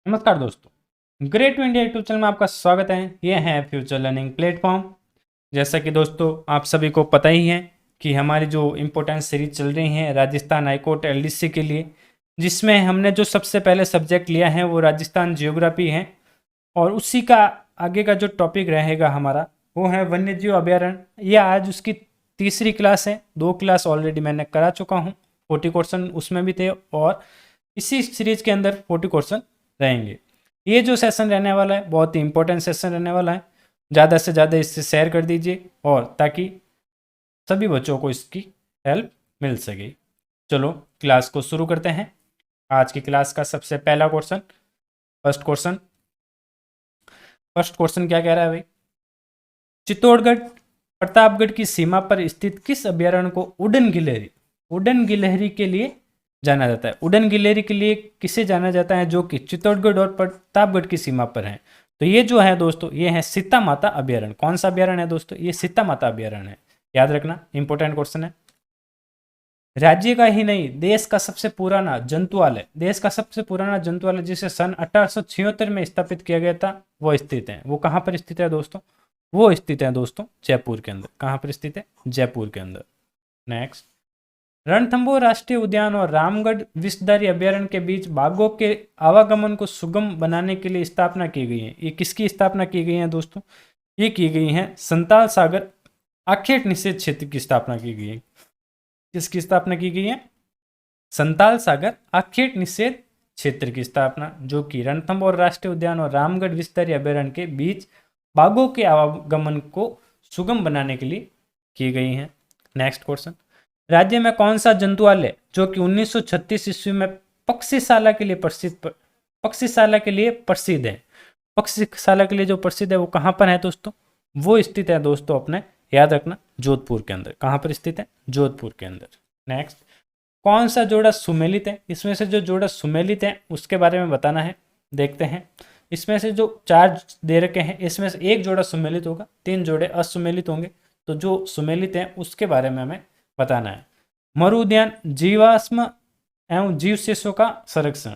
नमस्कार दोस्तों, great to India YouTube channel में आपका स्वागत है। यह है फ्यूचर लर्निंग प्लेटफॉर्म। जैसा कि दोस्तों आप सभी को पता ही है कि हमारी जो इम्पोर्टेंट सीरीज चल रही है राजस्थान हाईकोर्ट एलडीसी के लिए, जिसमें हमने जो सबसे पहले सब्जेक्ट लिया है वो राजस्थान जियोग्राफी है। और उसी का आगे का जो टॉपिक रहेगा हमारा वो है वन्यजीव अभयारण्य। यह आज उसकी तीसरी क्लास है। 2 क्लास ऑलरेडी मैंने करा चुका हूँ, 40 क्वेश्चन उसमें भी थे और इसी सीरीज के अंदर 40 क्वेश्चन रहेंगे। ये जो सेशन रहने वाला है बहुत ही इंपॉर्टेंट सेशन रहने वाला है। ज़्यादा से ज़्यादा इससे शेयर कर दीजिए और ताकि सभी बच्चों को इसकी हेल्प मिल सके। चलो क्लास को शुरू करते हैं। आज की क्लास का सबसे पहला क्वेश्चन, फर्स्ट क्वेश्चन क्या कह रहा है भाई? चित्तौड़गढ़ प्रतापगढ़ की सीमा पर स्थित किस अभ्यारण्य को उड़न गिलहरी के लिए जाना जाता है? उड़न गिलहरी के लिए किसे जाना जाता है जो कि चित्तौड़गढ़ और प्रतापगढ़ की सीमा पर है? तो ये जो है दोस्तों, ये है सीता माता अभ्यारण्य। कौन सा अभ्यारण्य है दोस्तों? ये सीता माता अभ्यारण्य है। याद रखना, इंपॉर्टेंट क्वेश्चन है। राज्य का ही नहीं, देश का सबसे पुराना जंतुआलय जिसे सन 1876 में स्थापित किया गया था वो स्थित है। वो कहाँ पर स्थित है दोस्तों? वो स्थित है दोस्तों जयपुर के अंदर। कहाँ पर स्थित है? जयपुर के अंदर। नेक्स्ट, रणथंभौर राष्ट्रीय उद्यान और रामगढ़ विषधारी अभ्यारण्य के बीच बाघों के आवागमन को सुगम बनाने के लिए स्थापना की गई है। ये किसकी स्थापना की गई है दोस्तों? ये की गई है संताल सागर आखेट निषेध क्षेत्र की स्थापना की गई है। किसकी स्थापना की गई है? संताल सागर आखेट निषेध क्षेत्र की स्थापना, जो कि रणथंभौर राष्ट्रीय उद्यान और रामगढ़ विषधारी अभ्यारण्य के बीच बाघों के आवागमन को सुगम बनाने के लिए की गई है। नेक्स्ट क्वेश्चन, राज्य में कौन सा जंतुआलय जो कि 1936 ईस्वी में पक्षीशाला के लिए प्रसिद्ध है? पक्षीशाला के लिए जो प्रसिद्ध है वो कहाँ पर है दोस्तों? वो स्थित है दोस्तों अपने, याद रखना, जोधपुर के अंदर। कहाँ पर स्थित है? जोधपुर के अंदर। नेक्स्ट, कौन सा जोड़ा सुमेलित है? इसमें से जो जोड़ा सुमेलित है उसके बारे में बताना है। देखते हैं, इसमें से जो 4 दे रखे हैं इसमें से एक जोड़ा सुमेलित होगा, 3 जोड़े असुमेलित होंगे। तो जो सुमेलित है उसके बारे में हमें बताना है। मरु उद्यान जीवाश्म एवं जीवशेषों का संरक्षण।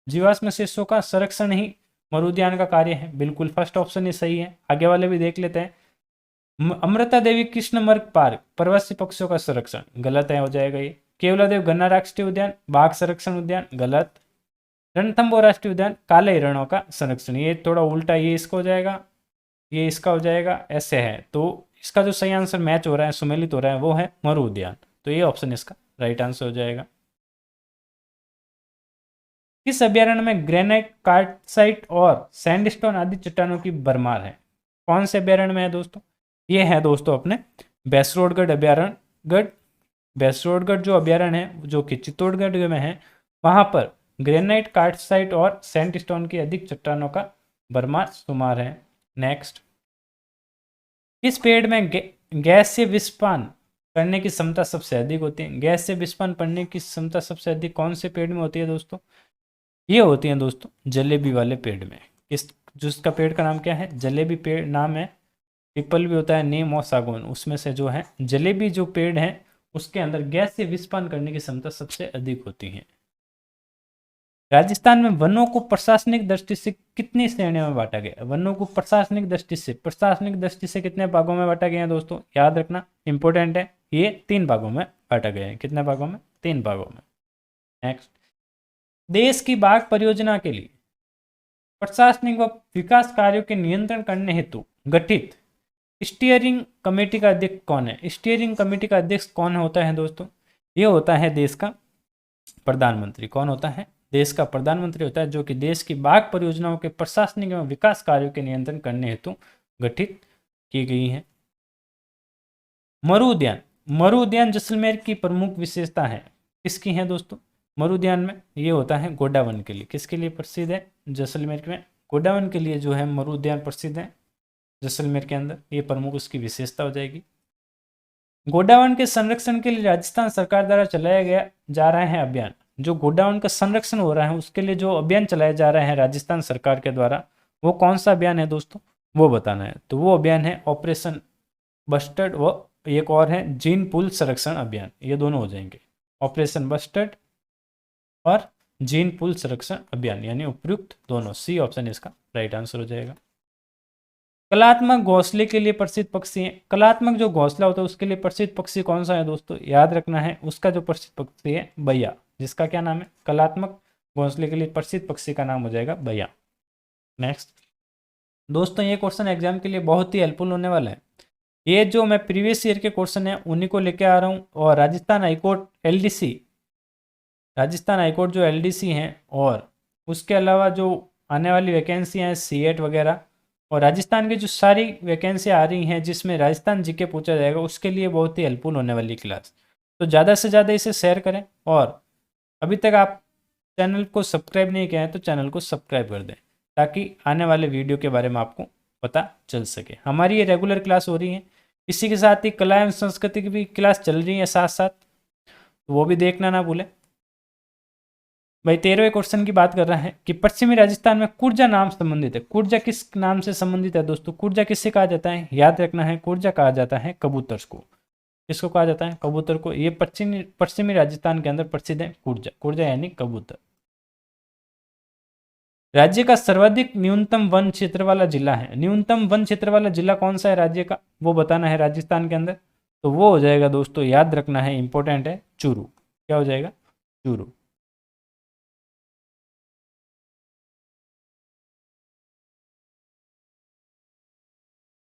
जीवाश्म शेषों का संरक्षण ही मरु उद्यान का कार्य है। बिल्कुल फर्स्ट ऑप्शन ही सही है। आगे वाले भी देख लेते हैं। अमृता देवी कृष्ण मर्ग पार्क प्रवासी पक्षियों का संरक्षण, गलत है, हो जाएगा ये। केवलादेव गन्ना राष्ट्रीय उद्यान बाघ संरक्षण उद्यान, गलत। रणथंभौर राष्ट्रीय उद्यान काले हिरणों का संरक्षण, ये थोड़ा उल्टा, ये इसका हो जाएगा, ये इसका हो जाएगा, ऐसे है। तो इसका जो सही आंसर मैच हो रहा है, सुमेलित हो रहा है, वो है मरु उद्यान। तो ये ऑप्शन इसका राइट आंसर हो जाएगा। किस अभ्यारण्य में ग्रेनाइट, कार्टसाइट और सैंडस्टोन आदि चट्टानों की भरमार है? कौन से अभ्यारण्य में है दोस्तों? ये है दोस्तों अपने बैसरोडगढ़ अभ्यारण्य। बैसरोडगढ़ जो अभ्यारण्य है जो कि चित्तौड़गढ़ में है, वहां पर ग्रेनाइट, कार्टसाइट और सैंडस्टोन की अधिक चट्टानों का भरमार शुमार है। नेक्स्ट, किस पेड़ में गैस से विषपान करने की क्षमता सबसे अधिक होती है? गैस से विषपान करने की क्षमता सबसे अधिक कौन से पेड़ में होती है दोस्तों? ये होती है दोस्तों जलेबी वाले पेड़ में। जिसका पेड़ का नाम क्या है? जलेबी पेड़ नाम है। पीपल भी होता है, नीम और सागौन, उसमें से जो है जलेबी जो पेड़ है उसके अंदर गैस से विषपान करने की क्षमता सबसे अधिक होती है। राजस्थान में वनों को प्रशासनिक दृष्टि से कितनी श्रेणियों में बांटा गया? वनों को प्रशासनिक दृष्टि से कितने भागों में बांटा गया है दोस्तों? याद रखना, इंपॉर्टेंट है। ये 3 भागों में बांटा गया है। कितने भागों में? 3 भागों में। नेक्स्ट, देश की बाघ परियोजना के लिए प्रशासनिक व विकास कार्यों के नियंत्रण करने हेतु गठित स्टीयरिंग कमेटी का अध्यक्ष कौन है? स्टीयरिंग कमेटी का अध्यक्ष कौन होता है दोस्तों? ये होता है देश का प्रधानमंत्री। कौन होता है? देश का प्रधानमंत्री होता है, जो कि देश की बाघ परियोजनाओं के प्रशासनिक एवं विकास कार्यों के नियंत्रण करने हेतु गठित की गई है। मरु उद्यान जैसलमेर की प्रमुख विशेषता है। किसकी है दोस्तों? मरु उद्यान में ये होता है गोडावन के लिए। किसके लिए प्रसिद्ध है? जैसलमेर में गोडावन के लिए जो है मरु उद्यान प्रसिद्ध है जैसलमेर के अंदर। ये प्रमुख उसकी विशेषता हो जाएगी। गोडावन के संरक्षण के लिए राजस्थान सरकार द्वारा चलाया जा रहा है अभियान। जो गोडाउन का संरक्षण हो रहा है उसके लिए जो अभियान चलाया जा रहा है राजस्थान सरकार के द्वारा, वो कौन सा अभियान है दोस्तों? वो बताना है। तो वो अभियान है ऑपरेशन बस्टर्ड, व एक और है जीन पुल संरक्षण अभियान। ये दोनों हो जाएंगे, ऑपरेशन बस्टर्ड और जीन पुल संरक्षण अभियान, यानी उपयुक्त दोनों, सी ऑप्शन इसका राइट आंसर हो जाएगा। कलात्मक घोंसले के लिए प्रसिद्ध पक्षी है, कलात्मक जो घोंसला होता है उसके लिए प्रसिद्ध पक्षी कौन सा है दोस्तों, याद रखना है उसका जो प्रसिद्ध पक्षी है बैया, जिसका क्या नाम है, कलात्मक घोंसले के लिए प्रसिद्ध पक्षी का नाम हो जाएगा बैया। नेक्स्ट दोस्तों, ये क्वेश्चन एग्जाम के लिए बहुत ही हेल्पफुल होने वाला है। ये जो मैं प्रीवियस ईयर के क्वेश्चन है उन्हीं को लेके आ रहा हूँ, और Rajasthan high court LDC, Rajasthan high court जो एलडीसी हैं, और उसके अलावा जो आने वाली वैकेंसियाँ हैं सीएट वगैरह, और राजस्थान की जो सारी वैकेंसी आ रही हैं जिसमें राजस्थान जीके पूछा जाएगा, उसके लिए बहुत ही हेल्पफुल होने वाली क्लास। तो ज़्यादा से ज़्यादा इसे शेयर करें, और अभी तक आप चैनल को सब्सक्राइब नहीं किया है तो चैनल को सब्सक्राइब कर दें, ताकि आने वाले वीडियो के बारे में आपको पता चल सके। हमारी ये रेगुलर क्लास हो रही है, इसी के साथ ही कला एवं संस्कृति की भी क्लास चल रही है साथ साथ, तो वो भी देखना ना भूलें। भाई 13वें क्वेश्चन की बात कर रहा है कि पश्चिमी राजस्थान में कुर्जा नाम संबंधित है। कुर्जा किस नाम से संबंधित है दोस्तों, कुर्जा किससे कहा जाता है, याद रखना है कुर्जा कहा जाता है कबूतर को। किसको कहा जाता है, कबूतर को। ये पश्चिमी राजस्थान के अंदर प्रसिद्ध है कुर्जा, कुर्जा यानी कबूतर। राज्य का सर्वाधिक न्यूनतम वन क्षेत्र वाला जिला है, न्यूनतम वन क्षेत्र वाला जिला कौन सा है राज्य का, वो बताना है राजस्थान के अंदर। तो वो हो जाएगा दोस्तों, याद रखना है, इंपॉर्टेंट है, चूरू। क्या हो जाएगा, चूरू।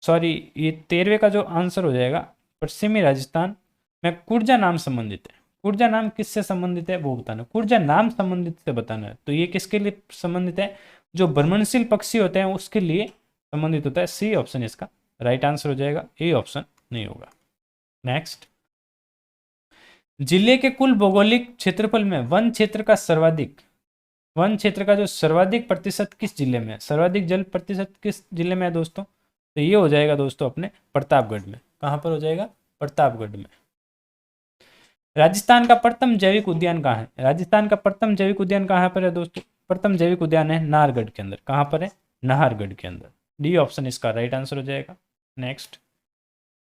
सॉरी, ये 13वें का जो आंसर हो जाएगा, पश्चिमी राजस्थान में कुर्जा नाम संबंधित है। कुर्जा नाम किससे संबंधित है वो बताना, कुर्जा नाम संबंधित से बताना है। तो ये किसके लिए संबंधित है, जो भ्रमणशील पक्षी होते हैं उसके लिए संबंधित होता है। सी ऑप्शन इसका राइट आंसर हो जाएगा, ए ऑप्शन नहीं होगा। नेक्स्ट, जिले के कुल भौगोलिक क्षेत्रफल में वन क्षेत्र का सर्वाधिक, वन क्षेत्र का जो सर्वाधिक प्रतिशत किस जिले में है, सर्वाधिक जल प्रतिशत किस जिले में है दोस्तों, तो ये हो जाएगा दोस्तों अपने प्रतापगढ़ में। कहाँ पर हो जाएगा, प्रतापगढ़ में। राजस्थान का प्रथम जैविक उद्यान कहाँ है, राजस्थान का प्रथम जैविक उद्यान कहाँ पर है दोस्तों, प्रथम जैविक उद्यान है नाहरगढ़ के अंदर। कहाँ पर है, नाहरगढ़ के अंदर। डी ऑप्शन इसका राइट आंसर हो जाएगा। नेक्स्ट,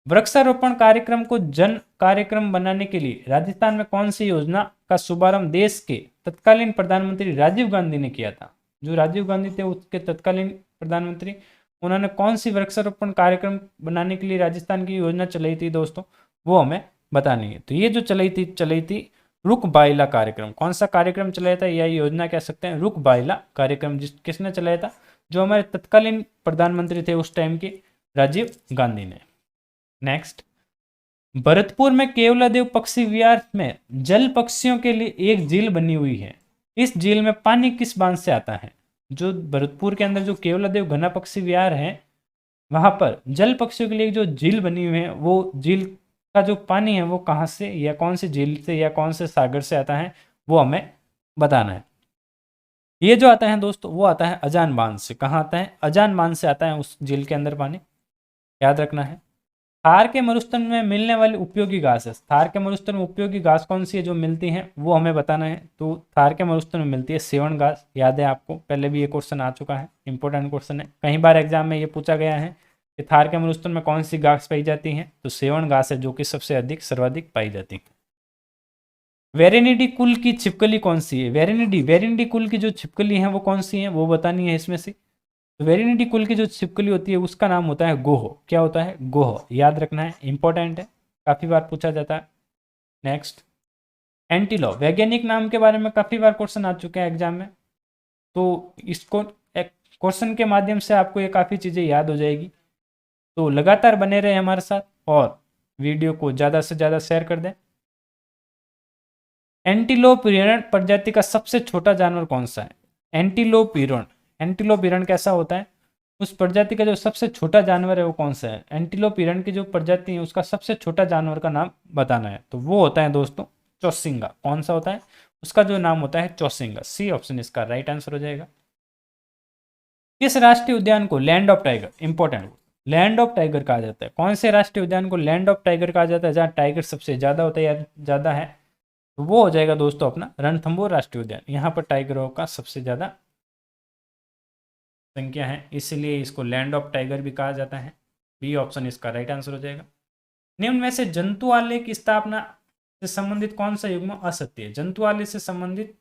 वृक्षारोपण कार्यक्रम को जन कार्यक्रम बनाने के लिए राजस्थान में कौन सी योजना का शुभारंभ देश के तत्कालीन प्रधानमंत्री राजीव गांधी ने किया था। जो राजीव गांधी थे उसके तत्कालीन प्रधानमंत्री, उन्होंने कौन सी वृक्षारोपण कार्यक्रम बनाने के लिए राजस्थान की योजना चलाई थी दोस्तों, वो हमें बतानी है। तो ये जो चलाई थी रुख बाइला कार्यक्रम। कौन सा कार्यक्रम चलाया था, या योजना कह सकते हैं, रुख बाइला कार्यक्रम। किसने चलाया था, जो हमारे तत्कालीन प्रधानमंत्री थे उस टाइम के, राजीव गांधी ने। नेक्स्ट, भरतपुर में केवलादेव पक्षी विहार में जल पक्षियों के लिए एक झील बनी हुई है। इस झील में पानी किस बांध से आता है। जो भरतपुर के अंदर जो केवलादेव घना पक्षी विहार है, वहां पर जल पक्षियों के लिए जो झील बनी हुई है, वो झील का जो पानी है वो कहाँ से, या कौन से झील से, या कौन से सागर से आता है, वो हमें बताना है। ये जो आता है दोस्तों, वो आता है अजान बांध से। कहाँ आता है, अजान बांध से आता है उस झील के अंदर पानी, याद रखना है। थार के मरुस्थल में मिलने वाली उपयोगी घास है, थार के मरुस्थल में उपयोगी घास कौन सी है जो मिलती है, वो हमें बताना है। तो थार के मरुस्थल में मिलती है सेवन घास। याद है आपको, पहले भी ये क्वेश्चन आ चुका है, इंपॉर्टेंट क्वेश्चन है, कई बार एग्जाम में ये पूछा गया है कि थार के मरुस्थल में कौन सी घास पाई जाती है, तो सेवन घास है जो कि सबसे अधिक सर्वाधिक पाई जाती है। वेरेनिडी कुल की छिपकली कौन सी है, वेरेनिडी कुल की जो छिपकली है वो कौन सी है, वो बतानी है इसमें से। तो वेरिनिटी कुल की जो छिपकली होती है उसका नाम होता है गोह। क्या होता है, गोह। याद रखना है, इंपॉर्टेंट है, काफी बार पूछा जाता है। नेक्स्ट, एंटीलोप, वैज्ञानिक नाम के बारे में काफी बार क्वेश्चन आ चुके हैं एग्जाम में, तो इसको क्वेश्चन के माध्यम से आपको ये काफी चीजें याद हो जाएगी। तो लगातार बने रहे हमारे साथ, और वीडियो को ज्यादा से ज्यादा शेयर कर दें। एंटीलोप हिरण प्रजाति का सबसे छोटा जानवर कौन सा है, एंटीलोप हिरण। एंटीलोप हिरण कैसा होता है, उस प्रजाति का जो सबसे छोटा जानवर है वो कौन सा है। एंटीलोप हिरण की जो प्रजाति है उसका सबसे छोटा जानवर का नाम बताना है। तो वो होता है दोस्तों चौसिंगा। कौन सा होता है, उसका जो नाम होता है चौसिंगा। सी ऑप्शन इसका राइट आंसर हो जाएगा। किस राष्ट्रीय उद्यान को land of tiger, important, land of tiger कहा जाता है। कौन से राष्ट्रीय उद्यान को लैंड ऑफ टाइगर कहा जाता है, जहाँ टाइगर सबसे ज्यादा होता है या ज्यादा है, तो वो हो जाएगा दोस्तों अपना रणथंभौर राष्ट्रीय उद्यान। यहाँ पर टाइगरों का सबसे ज्यादा संख्या है, इसलिए इसको लैंड ऑफ टाइगर भी कहा जाता है। बी ऑप्शन इसका राइट आंसर हो जाएगा। निम्न में से जंतुआलय की स्थापना से संबंधित कौन सा युग्म असत्य है, जंतुआलय से संबंधित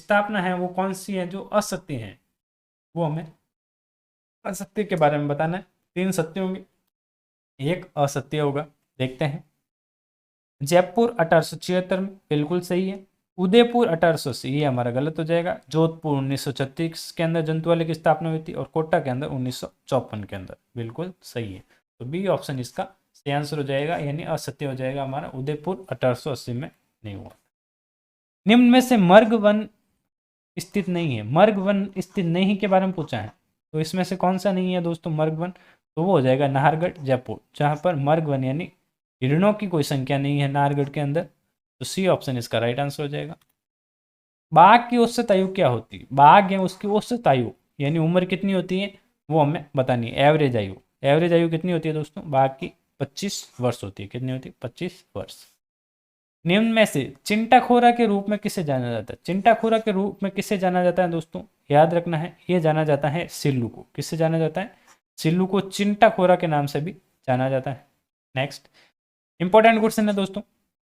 स्थापना है वो कौन सी है जो असत्य है, वो हमें असत्य के बारे में बताना है। 3 सत्य होंगे, एक असत्य होगा। देखते हैं। जयपुर 1876 में, बिल्कुल सही है। उदयपुर 1880, ये हमारा गलत हो जाएगा। जोधपुर 1936 के अंदर जंतुवाले की स्थापना हुई थी, और कोटा के अंदर 1954 के अंदर, बिल्कुल सही है। तो बी ऑप्शन इसका सही आंसर हो जाएगा, यानी असत्य हो जाएगा हमारा, उदयपुर 1880 में नहीं हुआ। निम्न में से मर्ग वन स्थित नहीं है, मर्ग वन स्थित नहीं के बारे में पूछा है, तो इसमें से कौन सा नहीं है दोस्तों मर्ग वन, तो वो हो जाएगा नाहरगढ़ जयपुर, जहां पर मर्ग वन यानी हिरणों की कोई संख्या नहीं है नाहरगढ़ के अंदर। तो सी ऑप्शन इसका राइट आंसर हो जाएगा। बाघ की औसत आयु क्या होती है, बाघ या उसकी औसत आयु यानी उम्र कितनी होती है वो हमें बतानी है। एवरेज आयु, एवरेज आयु कितनी होती है दोस्तों बाघ की, 25 वर्ष होती है। कितनी होती है, 25 वर्ष। निम्न में से चिंटाखोरा के रूप में किसे जाना जाता है, चिंटाखोरा के रूप में किसे जाना जाता है दोस्तों, याद रखना है, ये जाना जाता है सिल्लू को। किससे जाना जाता है, सिल्लू को चिंटाखोरा के नाम से भी जाना जाता है। नेक्स्ट इंपॉर्टेंट क्वेश्चन है दोस्तों,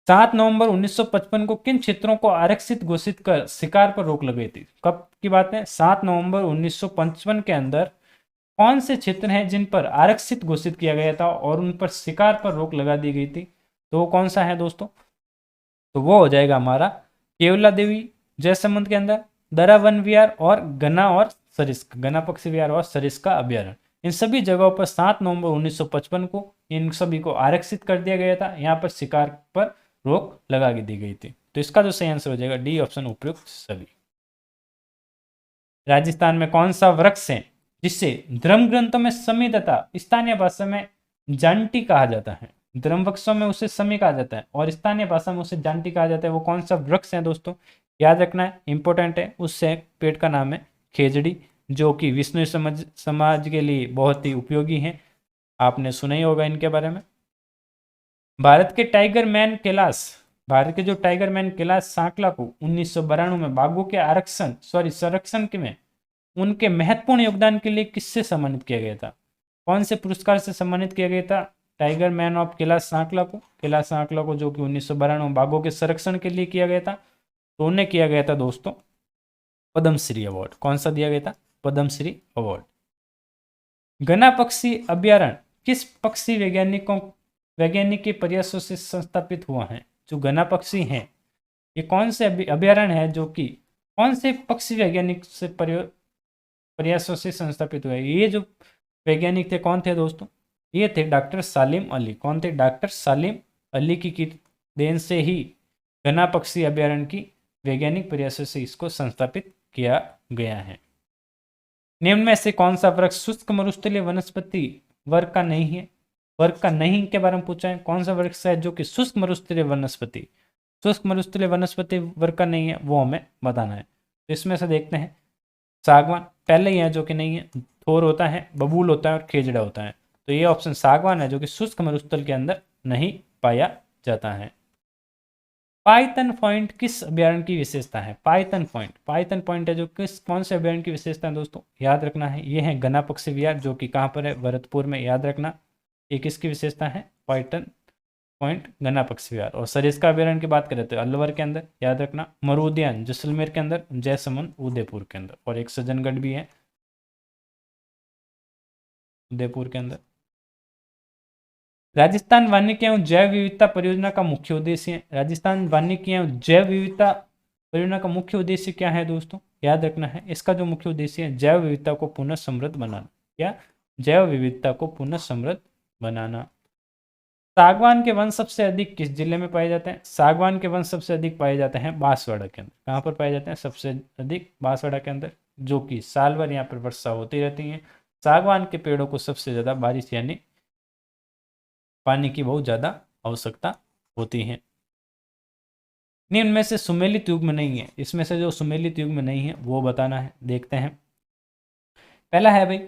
7 नवंबर 1955 को किन क्षेत्रों को आरक्षित घोषित कर शिकार पर रोक लगाई थी। कब की बात है, 7 नवंबर 1955 के अंदर कौन से क्षेत्र हैं जिन पर आरक्षित घोषित किया गया था और उन पर शिकार पर रोक लगा दी गई थी, तो वो कौन सा है दोस्तों, तो वो हो जाएगा हमारा केवला देवी जयसमंद के अंदर, दरा वन विहार और गन्ना और सरिस्का, गन्ना पक्षी विहार और सरिस्का अभ्यारण्य। इन सभी जगहों पर 7 नवंबर 1955 को इन सभी को आरक्षित कर दिया गया था, यहाँ पर शिकार पर रोक लगा दी गई थी। तो इसका जो सही आंसर हो जाएगा डी ऑप्शन उपयुक्त सभी। राजस्थान में कौन सा वृक्ष है जिसे धर्म ग्रंथों में समी तथा स्थानीय भाषा में जांटी कहा जाता है, धर्म वृक्षों में उसे समी कहा जाता है और स्थानीय भाषा में उसे जांटी कहा जाता है, वो कौन सा वृक्ष है दोस्तों, याद रखना है, इंपॉर्टेंट है। उससे पेड़ का नाम है खेजड़ी, जो कि विष्णु समाज के लिए बहुत ही उपयोगी है, आपने सुना ही होगा इनके बारे में। भारत के टाइगर मैन कैलाश, भारत के जो टाइगर मैन कैलाश सांकला को 1992 में बाघों के संरक्षण में उनके महत्वपूर्ण योगदान के लिए किससे सम्मानित किया गया था, कौन से पुरस्कार से सम्मानित किया गया था टाइगर मैन ऑफ कैलाश सांकला को, जो कि 1992 में बाघों के संरक्षण के लिए किया गया था, तो उन्हें किया गया था दोस्तों पद्मश्री अवार्ड। कौन सा दिया गया था, पद्मश्री अवार्ड। गन्ना पक्षी अभ्यारण्य किस पक्षी वैज्ञानिक के प्रयासों से संस्थापित हुआ है, जो गन्ना पक्षी हैं ये कौन से अभ्यारण्य है जो कि कौन से पक्षी वैज्ञानिक से प्रयासों से संस्थापित हुआ है। ये जो वैज्ञानिक थे कौन थे दोस्तों, ये थे डॉक्टर सालिम अली। कौन थे, डॉक्टर सालिम अली की देन से ही गन्ना पक्षी अभ्यारण्य की वैज्ञानिक प्रयासों से इसको संस्थापित किया गया है। निम्न में से कौन सा वृक्ष शुष्क मरुस्थलीय वनस्पति वर्ग का नहीं है, वर्ग का नहीं के बारे में पूछा है, कौन सा वृक्ष है जो कि शुष्क मरुस्थलीय वनस्पति वर्ग का नहीं है, वो हमें बताना है। तो इसमें से देखते हैं, सागवान पहले ही है जो कि नहीं है, थोर होता है, बबूल होता है और खेजड़ा होता है, तो ये ऑप्शन सागवान है जो कि शुष्क मरुस्थल के अंदर नहीं पाया जाता है। पाइथन पॉइंट किस अभ्यारण्य की विशेषता है, पाइथन पॉइंट है जो कौन से अभ्यारण्य की विशेषता है दोस्तों, याद रखना है, ये है गन्ना पक्षी विहार जो कि कहाँ पर है, भरतपुर में, याद रखना ये किसकी विशेषता है, पाइथन पॉइंट गन्ना पक्षी विहार। और सरिस्का अभ्यारण्य की बात करें तो अलवर के अंदर, याद रखना, मरु उद्यान जैसलमेर के अंदर, जयसमंद उदयपुर के अंदर, और एक सज्जनगढ़ भी है उदयपुर के अंदर। राजस्थान वानिकी एवं जैव विविधता परियोजना का मुख्य उद्देश्य है, राजस्थान वानिकी एवं जैव विविधता परियोजना का मुख्य उद्देश्य क्या है दोस्तों, याद रखना है, इसका जो मुख्य उद्देश्य है जैव विविधता को पुनः समृद्ध बनाना, या जैव विविधता को पुनः समृद्ध बनाना। सागवान के वन सबसे अधिक किस जिले में पाए जाते हैं, सागवान के वन सबसे अधिक पाए जाते हैं बांसवाड़ा के अंदर। कहाँ पर पाए जाते हैं, सबसे अधिक बांसवाड़ा के अंदर, जो कि साल भर यहाँ पर वर्षा होती रहती है। सागवान के पेड़ों को सबसे ज्यादा बारिश यानी पानी की बहुत ज्यादा आवश्यकता होती है। निम्न में से सुमेलित युग में नहीं है, इसमें से जो सुमेलित युग में नहीं है वो बताना है। देखते हैं, पहला है भाई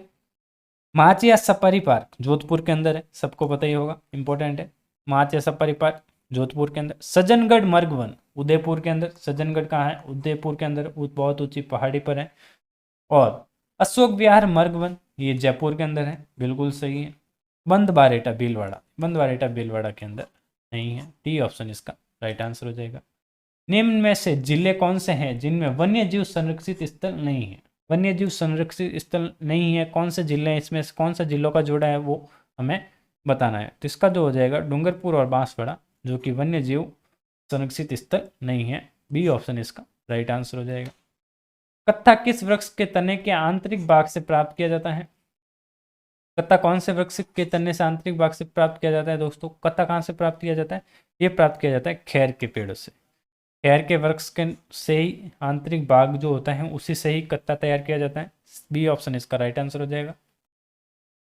माचिया सफारी पार्क, जोधपुर के अंदर है, सबको पता ही होगा, इंपॉर्टेंट है। माचिया सफारी पार्क जोधपुर के अंदर। सज्जनगढ़ मर्ग वन उदयपुर के अंदर, सज्जनगढ़ कहाँ है, उदयपुर के अंदर, बहुत ऊंची पहाड़ी पर है। और अशोक विहार मर्ग वन ये जयपुर के अंदर है, बिल्कुल सही है। बंदबारेटा भीलवाड़ा के अंदर नहीं है, डी ऑप्शन इसका राइट आंसर हो जाएगा। निम्न में से जिले कौन से हैं जिनमें वन्य जीव संरक्षित स्थल नहीं है? वन्य जीव संरक्षित स्थल नहीं है, कौन से जिले हैं इसमें से कौन सा जिलों का जोड़ा है वो हमें बताना है। तो इसका जो हो जाएगा डूंगरपुर और बांसवाड़ा, जो कि वन्य जीव संरक्षित स्थल नहीं है। बी ऑप्शन इसका राइट आंसर हो जाएगा। कत्था किस वृक्ष के तने के आंतरिक भाग से प्राप्त किया जाता है? कत्था कौन से वृक्ष के तने से आंतरिक भाग से प्राप्त किया जाता है दोस्तों? कत्था कहाँ से प्राप्त किया जाता है? ये प्राप्त किया जाता है खैर के पेड़ से। खैर के वृक्ष के से ही आंतरिक भाग जो होता है उसी से ही कत्ता तैयार किया जाता है। बी ऑप्शन इसका राइट आंसर हो जाएगा।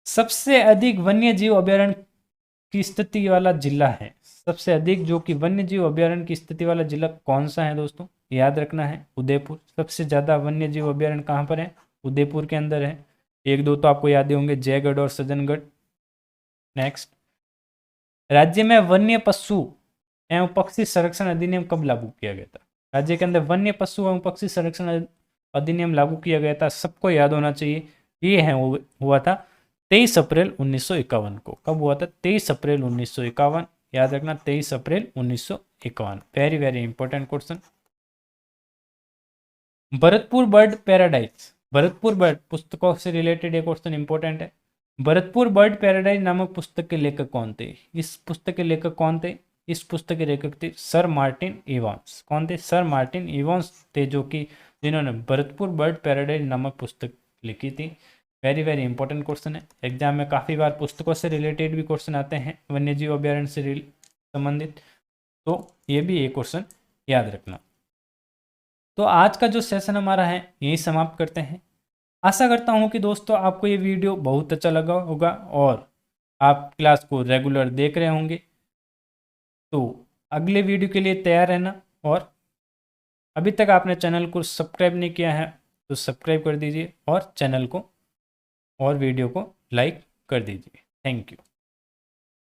सबसे अधिक वन्य जीव अभ्यारण्य की स्थिति वाला जिला है? सबसे अधिक जो कि वन्य जीव अभ्यारण्य की स्थिति वाला जिला कौन सा है दोस्तों? याद रखना है उदयपुर। सबसे ज्यादा वन्य जीव अभ्यारण्य कहाँ पर है? उदयपुर के अंदर है। एक दो तो आपको याद होंगे, जयगढ़ और सज्जनगढ़। नेक्स्ट, राज्य में वन्य पशु एवं पक्षी संरक्षण अधिनियम कब लागू किया गया था? राज्य के अंदर वन्य पशु एवं पक्षी संरक्षण अधिनियम लागू किया गया था, सबको याद होना चाहिए। ये है हुआ था 23 अप्रैल 1951 को। कब हुआ था? 23 अप्रैल 1951। याद रखना 23 अप्रैल 1951। Very very important question. Bharatpur bird paradise, Bharatpur bird पुस्तकों से रिलेटेड ये क्वेश्चन इंपॉर्टेंट है। भरतपुर बर्ड पैराडाइज नामक पुस्तक के लेखक कौन थे? इस पुस्तक के लेखक कौन थे? इस पुस्तक के लेखक थे सर मार्टिन इवांस। कौन थे? सर मार्टिन इवांस थे, जो कि जिन्होंने भरतपुर बर्ड पैराडाइज नामक पुस्तक लिखी थी। वेरी वेरी इंपॉर्टेंट क्वेश्चन है। एग्जाम में काफ़ी बार पुस्तकों से रिलेटेड भी क्वेश्चन आते हैं वन्यजीव अभ्यारण्य से संबंधित, तो ये भी एक क्वेश्चन याद रखना। तो आज का जो सेशन हमारा है यही समाप्त करते हैं। आशा करता हूँ कि दोस्तों आपको ये वीडियो बहुत अच्छा लगा होगा और आप क्लास को रेगुलर देख रहे होंगे। तो अगले वीडियो के लिए तैयार रहना, और अभी तक आपने चैनल को सब्सक्राइब नहीं किया है तो सब्सक्राइब कर दीजिए और चैनल को और वीडियो को लाइक कर दीजिए। Thank you.